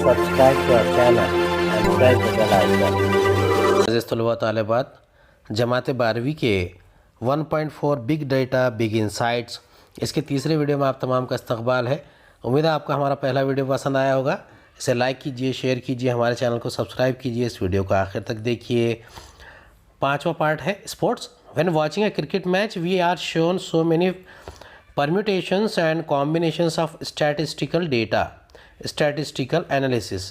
subscribe to our channel and press the bell icon. अज़ीज़ तलबा तालिबात, जमात 12वीं के 1.4 बिग डेटा बिग इंसाइट्स, इसके तीसरे वीडियो में आप तमाम का इस्तकबाल है। उम्मीद है आपका हमारा पहला वीडियो पसंद आया होगा। इसे लाइक कीजिए, शेयर कीजिए, हमारे चैनल को सब्सक्राइब कीजिए, इस वीडियो को आखिर तक देखिए। पांचवा पार्ट है sports. When watching a cricket match we are shown so many permutations and combinations of statistical data, statistical analysis.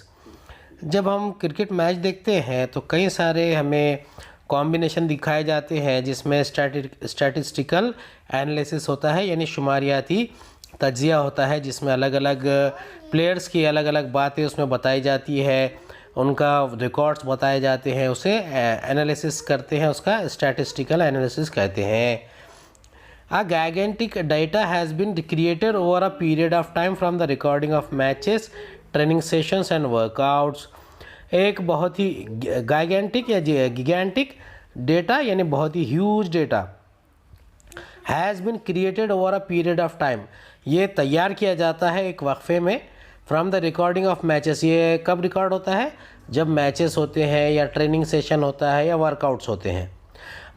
जब हम क्रिकेट मैच देखते हैं तो कई सारे हमें कॉम्बिनेशन दिखाए जाते हैं जिसमें स्टैटिस्टिकल एनालिसिस होता है, यानी शुमारियाती तज्जिया होता है, जिसमें अलग अलग प्लेयर्स की अलग अलग बातें उसमें बताई जाती है, उनका रिकॉर्ड्स बताए जाते हैं, उसे एनालिसिस करते हैं, उसका स्टैटिस्टिकल एनालिसिस कहते हैं। A gigantic data has been created over a period of time from the recording of matches, training sessions and workouts। एक बहुत ही gigantic या gigantic डेटा यानी बहुत ही huge data has been created over a period of time, ये तैयार किया जाता है एक वक्फे में। From the recording of matches, ये कब रिकॉर्ड होता है? जब मैचेस होते हैं या ट्रेनिंग सेशन होता है या वर्कआउट्स होते हैं।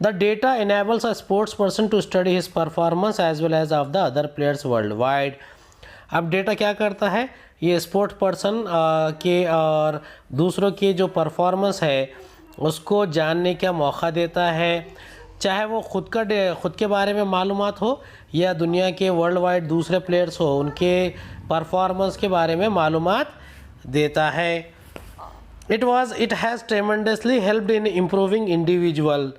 The data enables a sports person to study his performance as well as of the other players worldwide। अब डेटा क्या करता है? ये स्पोर्ट्स पर्सन के और दूसरों की जो परफॉर्मेंस है उसको जानने का मौका देता है, चाहे वो खुद के बारे में मालूमात हो या दुनिया के वर्ल्ड वाइड दूसरे प्लेयर्स हो, उनके परफॉर्मेंस के बारे में मालूमात देता है। It has tremendously helped in improving individual,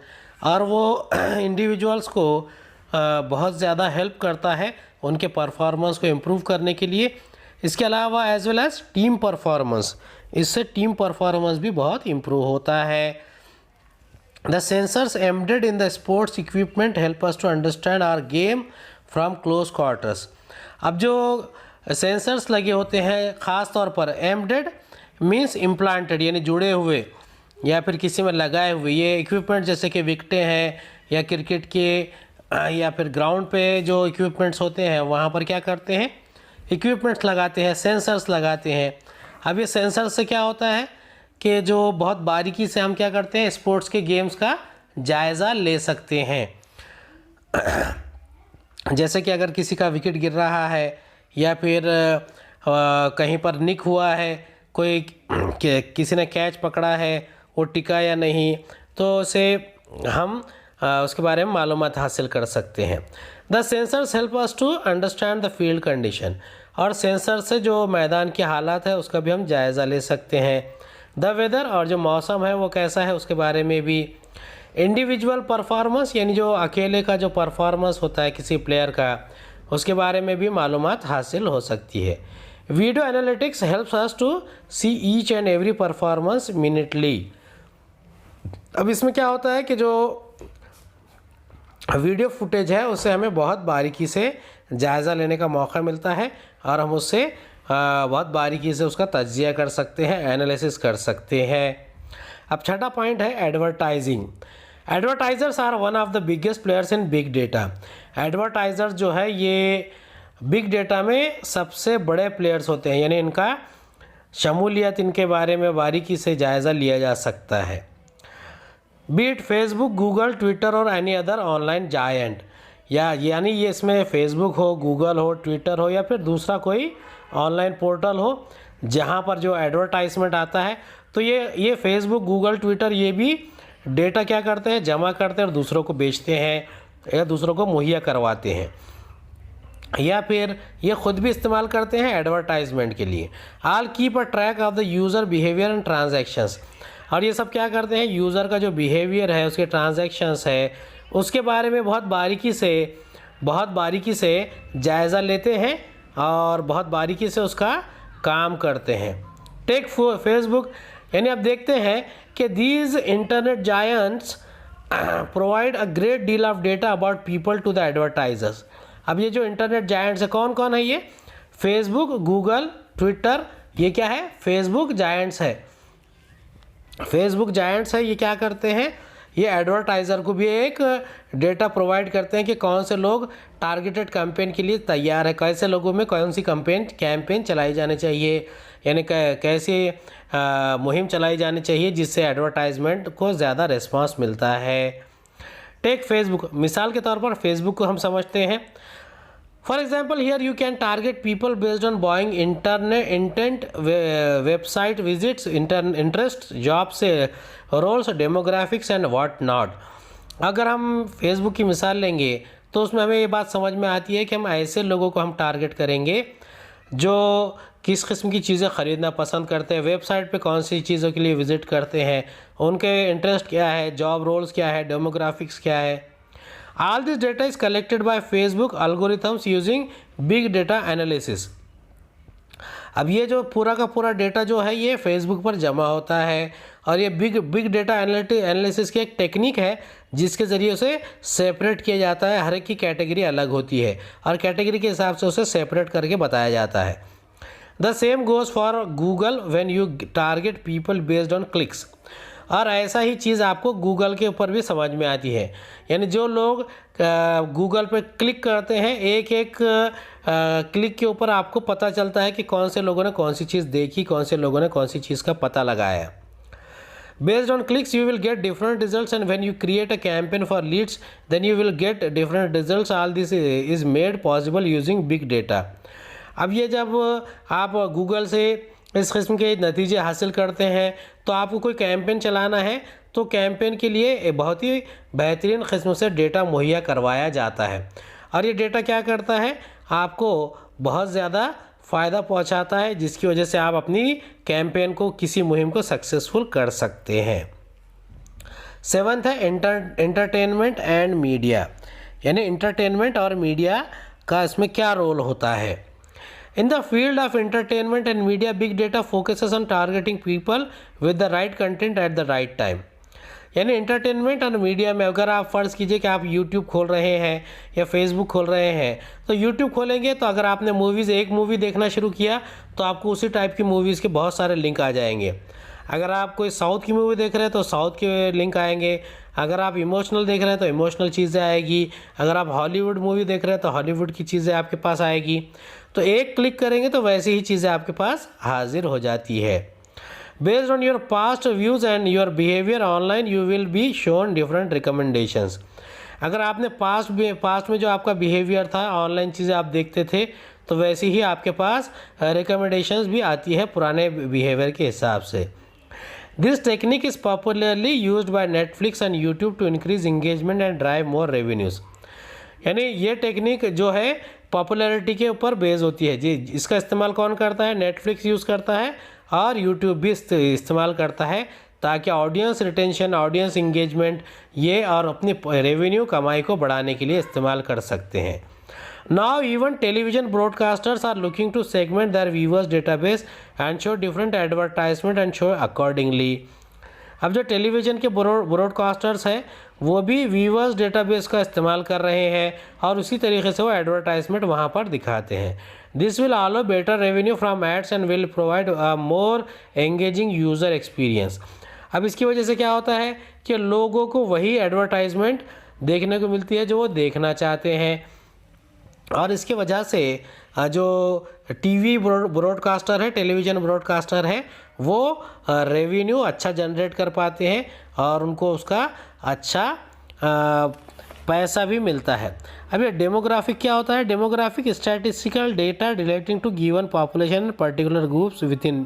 और वो इंडिविजुअल्स को बहुत ज़्यादा हेल्प करता है उनके परफॉर्मेंस को इम्प्रूव करने के लिए। इसके अलावा as well as team performance, इससे टीम परफॉर्मेंस भी बहुत इम्प्रूव होता है। The sensors embedded in the sports equipment help us to understand our game from close quarters. अब जो सेंसर्स लगे होते हैं ख़ास तौर पर, एम्बेडेड मीन्स इम्प्लांटेड यानी जुड़े हुए या फिर किसी में लगाए हुए, ये इक्विपमेंट जैसे कि विकेटें हैं या क्रिकेट के या फिर ग्राउंड पे जो इक्विपमेंट्स होते हैं वहाँ पर क्या करते हैं? इक्विपमेंट्स लगाते हैं, सेंसर्स लगाते हैं। अब ये सेंसर्स से क्या होता है कि जो बहुत बारीकी से हम क्या करते हैं, स्पोर्ट्स के गेम्स का जायज़ा ले सकते हैं। जैसे कि अगर किसी का विकेट गिर रहा है या फिर कहीं पर निक हुआ है, कोई किसी ने कैच पकड़ा है, वो टिका या नहीं, तो उसे हम उसके बारे में मालूमात हासिल कर सकते हैं। The sensors help us to understand the field condition, और सेंसर से जो मैदान की हालात है उसका भी हम जायज़ा ले सकते हैं। द वेदर, और जो मौसम है वो कैसा है उसके बारे में भी। इंडिविजुअल परफॉर्मेंस, यानी जो अकेले का जो परफॉर्मेंस होता है किसी प्लेयर का, उसके बारे में भी मालूमात हासिल हो सकती है। Video analytics helps us to see each and every performance minutely. अब इसमें क्या होता है कि जो वीडियो फुटेज है उससे हमें बहुत बारीकी से जायज़ा लेने का मौका मिलता है और हम उससे बहुत बारीकी से उसका तज्जिया कर सकते हैं, एनालिसिस कर सकते हैं। अब छठा पॉइंट है advertising. Advertisers are one of the biggest players in big data. Advertiser जो है ये बिग डेटा में सबसे बड़े प्लेयर्स होते हैं, यानी इनका शमूलियत, इनके बारे में बारीकी से जायज़ा लिया जा सकता है। बीट फेसबुक, गूगल, ट्विटर और एनी अदर ऑनलाइन जायंट, यानी ये इसमें फेसबुक हो, गूगल हो, ट्विटर हो या फिर दूसरा कोई ऑनलाइन पोर्टल हो जहाँ पर जो एडवर्टाइजमेंट आता है, तो ये फेसबुक, गूगल, ट्विटर ये भी डेटा क्या करते हैं, जमा करते हैं और दूसरों को बेचते हैं या दूसरों को मुहैया करवाते हैं, या फिर ये ख़ुद भी इस्तेमाल करते हैं एडवर्टाइजमेंट के लिए। All keep a track of the user behaviour and transactions, और ये सब क्या करते हैं, यूज़र का जो बिहेवियर है, उसके ट्रांजैक्शंस है, उसके बारे में बहुत बारीकी से जायज़ा लेते हैं और बहुत बारीकी से उसका काम करते हैं। टेक फेसबुक, यानी अब देखते हैं कि these internet giants provide a great deal of data about people to the advertisers. अब ये जो इंटरनेट जायंट्स है कौन कौन है? ये फेसबुक, गूगल, ट्विटर, ये क्या है? फेसबुक जायंट्स है। फेसबुक जायंट्स है, ये क्या करते हैं ये एडवर्टाइज़र को भी एक डेटा प्रोवाइड करते हैं कि कौन से लोग टारगेटेड कैंपेन के लिए तैयार है, कैसे लोगों में कौन सी कैंपेन चलाई जानी चाहिए, यानी कैसे मुहिम चलाई जानी चाहिए जिससे एडवर्टाइजमेंट को ज़्यादा रिस्पांस मिलता है। टेक फेसबुक, मिसाल के तौर पर फेसबुक को हम समझते हैं। For example here you can target people based on buying intent, website visits, interest, job से roles, demographics and what not. अगर हम फेसबुक की मिसाल लेंगे तो उसमें हमें ये बात समझ में आती है कि हम ऐसे लोगों को हम टारगेट करेंगे जो किस किस्म की चीज़ें ख़रीदना पसंद करते हैं, वेबसाइट पे कौन सी चीज़ों के लिए विज़िट करते हैं, उनके इंटरेस्ट क्या है, जॉब रोल्स क्या है, डेमोग्राफिक्स क्या है। All this data is collected by Facebook algorithms using big data analysis. अब ये जो पूरा का पूरा डेटा जो है ये फेसबुक पर जमा होता है और ये बिग डेटा एनालिसिस की एक टेक्निक है जिसके ज़रिए उसे सेपरेट किया जाता है। हर एक की कैटेगरी अलग होती है और कैटेगरी के हिसाब से उसे सेपरेट करके बताया जाता है। The same goes for Google when you target people based on clicks. और ऐसा ही चीज़ आपको गूगल के ऊपर भी समझ में आती है, यानी जो लोग गूगल पे क्लिक करते हैं, एक एक क्लिक के ऊपर आपको पता चलता है कि कौन से लोगों ने कौन सी चीज़ देखी, कौन से लोगों ने कौन सी चीज़ का पता लगाया। Based on clicks you will get different results, and when you create a campaign for leads then you will get different results. All this is made possible using big data. अब ये जब आप गूगल से इस किस्म के नतीजे हासिल करते हैं तो आपको कोई कैंपेन चलाना है तो कैंपेन के लिए बहुत ही बेहतरीन किस्म से डेटा मुहैया करवाया जाता है और ये डेटा क्या करता है, आपको बहुत ज़्यादा फ़ायदा पहुंचाता है जिसकी वजह से आप अपनी कैंपेन को, किसी मुहिम को सक्सेसफुल कर सकते हैं। 7th है एंटरटेनमेंट एंड मीडिया, यानी एंटरटेनमेंट और मीडिया का इसमें क्या रोल होता है। In the field of entertainment and media big data focuses on targeting people with the right content at the right time. यानी एंटरटेनमेंट और मीडिया में अगर आप फ़र्ज़ कीजिए कि आप यूट्यूब खोल रहे हैं या फेसबुक खोल रहे हैं, तो यूट्यूब खोलेंगे तो अगर आपने एक मूवी देखना शुरू किया तो आपको उसी टाइप की मूवीज़ के बहुत सारे लिंक आ जाएंगे। अगर आप कोई साउथ की मूवी देख रहे हैं तो साउथ के लिंक आएंगे, अगर आप इमोशनल देख रहे हैं तो इमोशनल चीज़ें आएगी, अगर आप हॉलीवुड मूवी देख रहे हैं तो हॉलीवुड की चीज़ें आपके पास आएगी। तो एक क्लिक करेंगे तो वैसी ही चीज़ें आपके पास हाजिर हो जाती है। Based on your past views and your behavior online, you will be shown different recommendations. अगर आपने पास्ट में जो आपका बिहेवियर था, ऑनलाइन चीज़ें आप देखते थे, तो वैसे ही आपके पास रिकमेंडेशंस भी आती है पुराने बिहेवियर के हिसाब से। This technique is popularly used by Netflix and YouTube to increase engagement and drive more revenues. यानी ये टेक्निक जो है पॉपुलैरिटी के ऊपर बेस होती है जी। इसका इस्तेमाल कौन करता है? नेटफ्लिक्स यूज़ करता है और यूट्यूब भी इस्तेमाल करता है ताकि ऑडियंस रिटेंशन, ऑडियंस इंगेजमेंट ये और अपनी रेवेन्यू कमाई को बढ़ाने के लिए इस्तेमाल कर सकते हैं। Now even television broadcasters are looking to segment their viewers database and show different advertisement and show accordingly. अब जो टेलीविज़न के ब्रॉडकास्टर्स हैं वो भी व्यूअर्स डेटाबेस का इस्तेमाल कर रहे हैं और उसी तरीके से वो एडवर्टाइजमेंट वहाँ पर दिखाते हैं। This will allow better revenue from ads and will provide a more engaging user experience. अब इसकी वजह से क्या होता है कि लोगों को वही एडवर्टाइजमेंट देखने को मिलती है जो वो देखना चाहते हैं और इसकी वजह से जो टीवी ब्रॉडकास्टर है, टेलीविज़न ब्रॉडकास्टर है, वो रेवेन्यू अच्छा जनरेट कर पाते हैं और उनको उसका अच्छा पैसा भी मिलता है। अब ये डेमोग्राफिक क्या होता है? Demographic statistical data relating to given population particular groups within.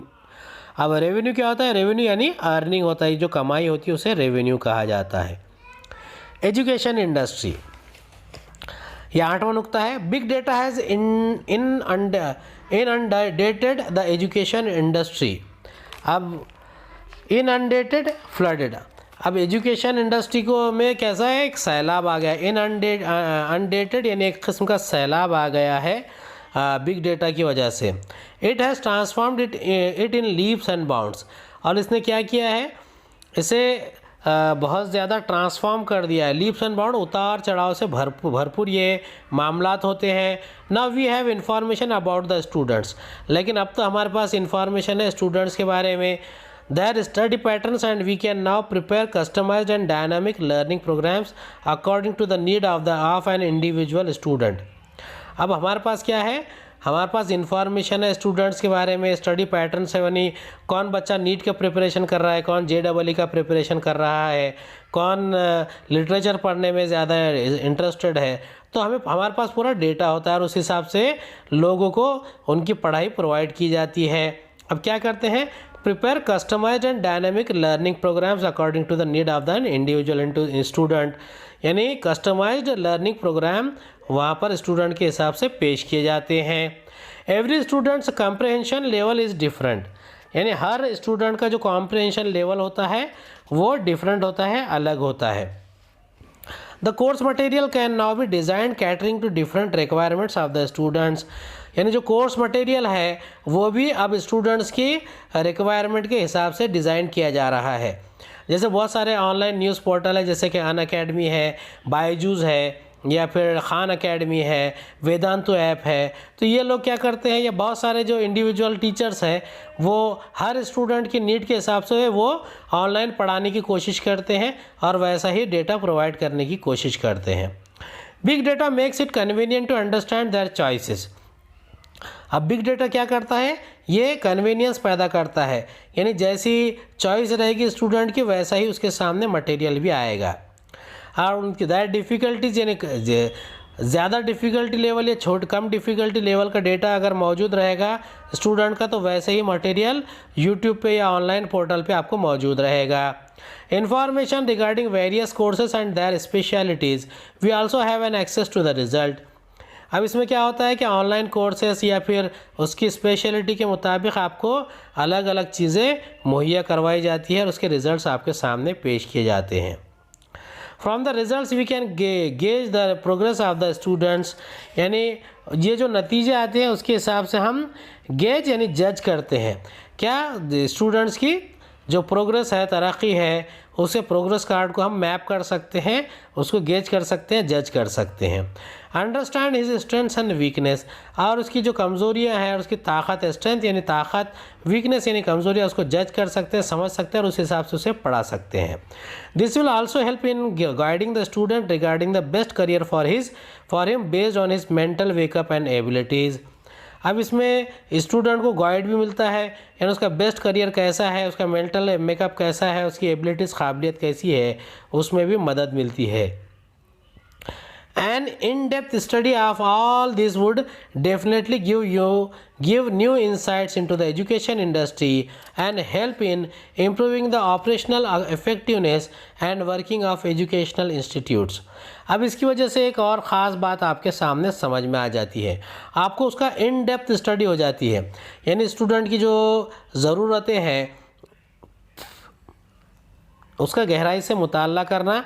अब रेवेन्यू क्या होता है? रेवेन्यू यानी अर्निंग होता है, जो कमाई होती है उसे रेवेन्यू कहा जाता है। एजुकेशन इंडस्ट्री, यह 8वां नुक्ता है। Big data has inundated the education industry. अब इनअंडेटेड, फ्लडेड। अब एजुकेशन इंडस्ट्री को में कैसा है? एक सैलाब आ गया। अनडेटेड यानी एक किस्म का सैलाब आ गया है बिग डेटा की वजह से। It has transformed it in leaps and bounds. और इसने क्या किया है? इसे बहुत ज़्यादा ट्रांसफॉर्म कर दिया है। लीप्स एंड बाउंड, उतार चढ़ाव से भरपूर ये मामलात होते हैं। Now we have information about the students. लेकिन अब तो हमारे पास इंफॉर्मेशन है स्टूडेंट्स के बारे में। their study patterns, and we can now prepare customized and dynamic learning programs according to the need of an individual student. अब हमारे पास क्या है, हमारे पास इंफॉर्मेशन है स्टूडेंट्स के बारे में, स्टडी पैटर्न्स है, यानी कौन बच्चा नीट का प्रिपरेशन कर रहा है, कौन JEE का प्रिपरेशन कर रहा है, कौन लिटरेचर पढ़ने में ज़्यादा इंटरेस्टेड है। तो हमारे पास पूरा डेटा होता है और उस हिसाब से लोगों को उनकी पढ़ाई प्रोवाइड की जाती है। अब क्या करते हैं, prepare customised and dynamic learning programmes according to the need of the individual student, यानी कस्टमाइज्ड लर्निंग प्रोग्राम वहाँ पर स्टूडेंट के हिसाब से पेश किए जाते हैं। Every students comprehension level is different, यानी हर स्टूडेंट का जो कॉम्प्रहेंशन लेवल होता है वो डिफरेंट होता है, अलग होता है। The course material can now be design catering to different requirements of the students, यानी जो कोर्स मटेरियल है वो भी अब स्टूडेंट्स की रिक्वायरमेंट के हिसाब से डिज़ाइन किया जा रहा है। जैसे बहुत सारे ऑनलाइन न्यूज़ पोर्टल है, जैसे कि अनअकैडमी है, बायजूस है, या फिर खान अकेडमी है, वेदांतु ऐप है। तो ये लोग क्या करते हैं, ये बहुत सारे जो इंडिविजुअल टीचर्स हैं वो हर स्टूडेंट की नीड के हिसाब से वो ऑनलाइन पढ़ाने की कोशिश करते हैं और वैसा ही डेटा प्रोवाइड करने की कोशिश करते हैं। Big data makes it convenient to understand their choices. अब बिग डेटा क्या करता है, ये कन्वीनियंस पैदा करता है, यानी जैसी चॉइस रहेगी स्टूडेंट की वैसा ही उसके सामने मटेरियल भी आएगा। और उनकी दैट डिफ़िकल्टीज, यानी ज़्यादा डिफ़िकल्टी लेवल या कम डिफ़िकल्टी लेवल का डेटा अगर मौजूद रहेगा स्टूडेंट का, तो वैसे ही मटेरियल यूट्यूब पे या ऑनलाइन पोर्टल पे आपको मौजूद रहेगा। Information regarding various courses and their specialities, we also have an access to the result. अब इसमें क्या होता है कि ऑनलाइन कोर्सेस या फिर उसकी स्पेशलिटी के मुताबिक आपको अलग अलग चीज़ें मुहैया करवाई जाती है और उसके रिज़ल्ट्स आपके सामने पेश किए जाते हैं। From the results we can gauge the progress of the students, यानी ये जो नतीजे आते हैं उसके हिसाब से हम गेज यानी जज करते हैं क्या स्टूडेंट्स की जो प्रोग्रेस है, तरक्की है, उसे प्रोग्रेस कार्ड को हम मैप कर सकते हैं, उसको गेज कर सकते हैं, जज कर सकते हैं। Understand his strengths and weakness, और उसकी जो कमज़ोरियाँ हैं और उसकी ताकत, स्ट्रेंथ यानी ताकत, वीकनेस यानी कमज़ोरियाँ, उसको जज कर सकते हैं, समझ सकते हैं और उस हिसाब से उसे पढ़ा सकते हैं। This will also help in guiding the student regarding the best career for him based on his mental wake up and abilities. अब इसमें स्टूडेंट को गाइड भी मिलता है, यानी उसका बेस्ट करियर कैसा है, उसका मेंटल मेकअप कैसा है, उसकी एबिलिटीज़, काबिलियत कैसी है, उसमें भी मदद मिलती है। An in-depth study of all this would definitely give new insights into the education industry and help in improving the operational effectiveness and working of educational institutes. अब इसकी वजह से एक और ख़ास बात आपके सामने समझ में आ जाती है, आपको उसका इन डेप्थ स्टडी हो जाती है, यानी स्टूडेंट की जो ज़रूरतें हैं उसका गहराई से मुताला करना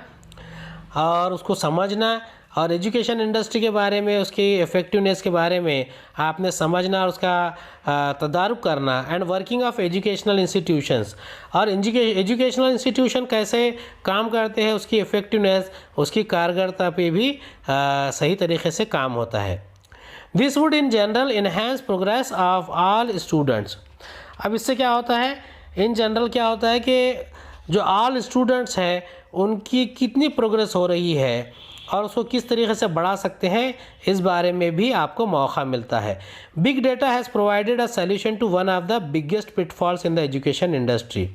और उसको समझना और एजुकेशन इंडस्ट्री के बारे में, उसकी इफ़ेक्टिवनेस के बारे में आपने समझना और उसका तदारुक करना। And working of educational institutions, और एजुकेशनल इंस्टीट्यूशन कैसे काम करते हैं, उसकी इफ़ेक्टिवनेस, उसकी कारगरता पे भी सही तरीके से काम होता है। This would in general enhance progress of all students. अब इससे क्या होता है, इन जनरल क्या होता है कि जो ऑल स्टूडेंट्स हैं उनकी कितनी प्रोग्रेस हो रही है और उसको किस तरीके से बढ़ा सकते हैं, इस बारे में भी आपको मौका मिलता है। Big data has provided a solution to one of the biggest pitfalls in the education industry.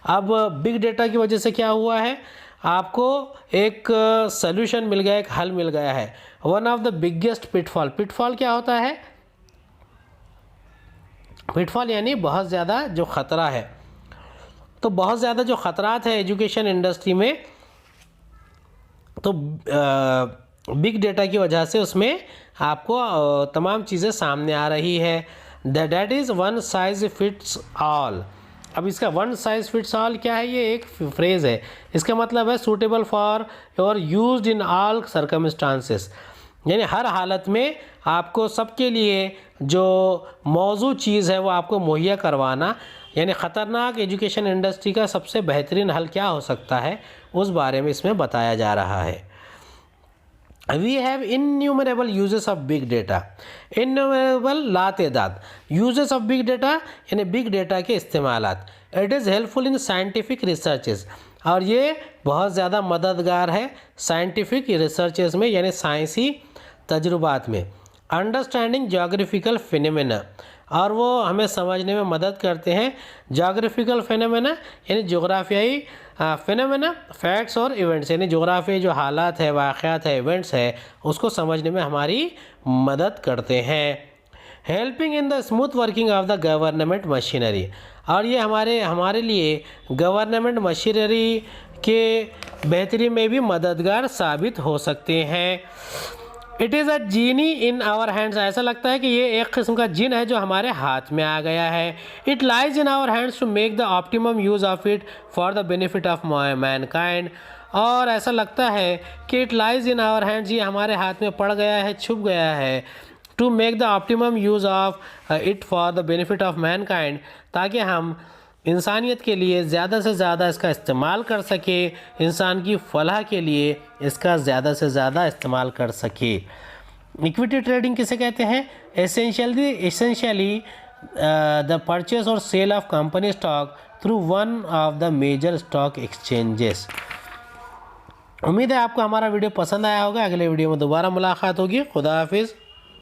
अब बिग डेटा की वजह से क्या हुआ है, आपको एक सॉल्यूशन मिल गया, एक हल मिल गया है। One of the biggest pitfall, pitfall क्या होता है, पिटफॉल यानी बहुत ज़्यादा जो ख़तरा है। तो बहुत ज़्यादा जो ख़तरात है एजुकेशन इंडस्ट्री में, तो बिग डेटा की वजह से उसमें आपको तमाम चीज़ें सामने आ रही है। That is one size fits all. अब इसका वन साइज़ फिट्स ऑल क्या है, ये एक फ्रेज़ है, इसका मतलब है सूटेबल फॉर और यूज्ड इन ऑल सर्कमस्टांसेस, यानी हर हालत में आपको सबके लिए जो मौजूद चीज़ है वो आपको मुहैया करवाना, यानी ख़तरनाक एजुकेशन इंडस्ट्री का सबसे बेहतरीन हल क्या हो सकता है उस बारे में इसमें बताया जा रहा है। We have innumerable uses of big data, innumerable लातेदाद यूजेस ऑफ बिग डेटा यानी बिग डेटा के इस्तेमालात। It is helpful in scientific researches, और ये बहुत ज़्यादा मददगार है साइंटिफिक रिसर्चेस में यानी साइंसी तजुर्बात में। अंडरस्टैंडिंग जोग्राफिकल फिनोमेना, और वो हमें समझने में मदद करते हैं जोग्राफिकल फिनोमेना यानी जोग्राफियाई फिनोमेना, फैक्ट्स और इवेंट्स यानी जोग्राफियाई जो हालात है, वाक़यात है, इवेंट्स है, उसको समझने में हमारी मदद करते हैं। Helping in the smooth working of the government machinery, और ये हमारे लिए गवर्नमेंट मशीनरी के बेहतरी में भी मददगार साबित हो सकते हैं। It is a genie in our hands, ऐसा लगता है कि ये एक किस्म का जिन है जो हमारे हाथ में आ गया है। It lies in our hands to make the optimum use of it for the benefit of mankind, और ऐसा लगता है कि it lies in our hands, ये हमारे हाथ में पड़ गया है, छुप गया है, to make the optimum use of it for the benefit of mankind, ताकि हम इंसानियत के लिए ज़्यादा से ज़्यादा इसका इस्तेमाल कर सके, इंसान की फलाह के लिए इसका ज़्यादा से ज़्यादा इस्तेमाल कर सके। इक्विटी ट्रेडिंग किसे कहते हैं? एसेंशियली द परचेस और sale of company stock through one of the major stock exchanges. उम्मीद है आपको हमारा वीडियो पसंद आया होगा। अगले वीडियो में दोबारा मुलाकात होगी। खुदा हाफिज़।